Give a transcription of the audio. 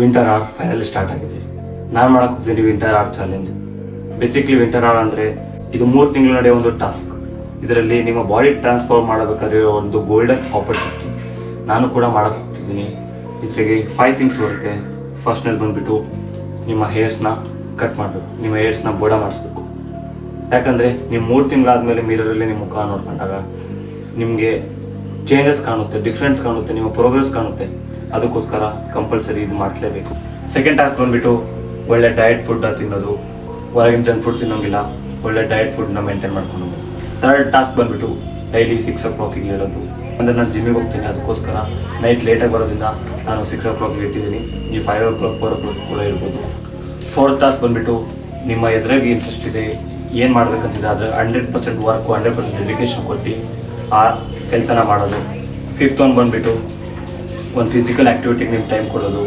Winter R finally start ಆಗಿದೆ. ನಾನು ಮಾಡಕ್ಕೆ ಹೋಗ್ತೀನಿ winter arc challenge. Basically winter arc ಅಂದರೆ ಇದು 3 ತಿಂಗಳು ನಡೆಯೋ ಒಂದು ಟಾಸ್ಕ್. ಇದರಲ್ಲಿ ನಿಮ್ಮ ಬಾಡಿ ಟ್ರಾನ್ಸ್ಫಾರ್ಮ್ ಮಾಡಬೇಕಾದ್ರೆ ಒಂದು ಗೋಲ್ಡನ್ ಆಪರ್ಚುನಿಟಿ. ನಾನು ಕೂಡ ಮಾಡಕ್ಕೆ ಹೋಗ್ತಿದ್ದೀನಿ. ಇದರಿಗೆ 5 ಥಿಂಗ್ಸ್ ಬರುತ್ತೆ. ಫಸ್ಟ್ನಲ್ಲಿ ಬಂದುಬಿಟ್ಟು ನಿಮ್ಮ ಹೇರ್ಸ್ನ ಕಟ್ ಮಾಡಬೇಕು, ನಿಮ್ಮ ಹೇರ್ಸ್ನ ಬೋಡ ಮಾಡಿಸ್ಬೇಕು. ಯಾಕಂದರೆ ನೀವು 3 ತಿಂಗಳಾದಮೇಲೆ ಮಿರರಲ್ಲಿ ನಿಮ್ಮ ಮುಖ ನೋಡ್ಕೊಂಡಾಗ ನಿಮಗೆ ಚೇಂಜಸ್ ಕಾಣುತ್ತೆ, ಡಿಫ್ರೆನ್ಸ್ ಕಾಣುತ್ತೆ, ನಿಮ್ಮ ಪ್ರೋಗ್ರೆಸ್ ಕಾಣುತ್ತೆ. ಅದಕ್ಕೋಸ್ಕರ ಕಂಪಲ್ಸರಿ ಇದು ಮಾಡಲೇಬೇಕು. ಸೆಕೆಂಡ್ ಟಾಸ್ಕ್ ಬಂದುಬಿಟ್ಟು ಒಳ್ಳೆ ಡಯಟ್ ಫುಡ್ ತಿನ್ನೋದು, ಹೊರಗಿನ ಜಂಕ್ ಫುಡ್ ತಿನ್ನೋಂಗಿಲ್ಲ, ಒಳ್ಳೆ ಡಯಟ್ ಫುಡ್ನ ಮೇಂಟೈನ್ ಮಾಡ್ಕೊಂಡು. ಥರ್ಡ್ ಟಾಸ್ಕ್ ಬಂದುಬಿಟ್ಟು ಡೈಲಿ 6 o'clock ಹೇಳೋದು. ಅಂದರೆ ನಾನು ಜಿಮ್ಮಿಗೆ ಹೋಗ್ತೀನಿ, ಅದಕ್ಕೋಸ್ಕರ ನೈಟ್ ಲೇಟಾಗಿ ಬರೋದ್ರಿಂದ ನಾನು 6 o'clock ಇಟ್ಟಿದ್ದೀನಿ. ಈ 5 o'clock 4 o'clock ಕೂಡ ಇರ್ಬೋದು. ಫೋರ್ತ್ ಟಾಸ್ಕ್ ಬಂದುಬಿಟ್ಟು ನಿಮ್ಮ ಎದುರಾಗಿ ಇಂಟ್ರೆಸ್ಟ್ ಇದೆ, ಏನು ಮಾಡಬೇಕಂತಿದೆ ಆದರೆ 100% ವರ್ಕು 100% ಡೆಡಿಕೇಶನ್ ಕೊಟ್ಟು ಆ ಕೆಲಸನ ಮಾಡೋದು. ಫಿಫ್ತ್ ಒನ್ ಬಂದುಬಿಟ್ಟು ಒಂದು ಫಿಸಿಕಲ್ ಆ್ಯಕ್ಟಿವಿಟಿಗೆ ನಿಮ್ಮ ಟೈಮ್ ಕೊಡೋದು.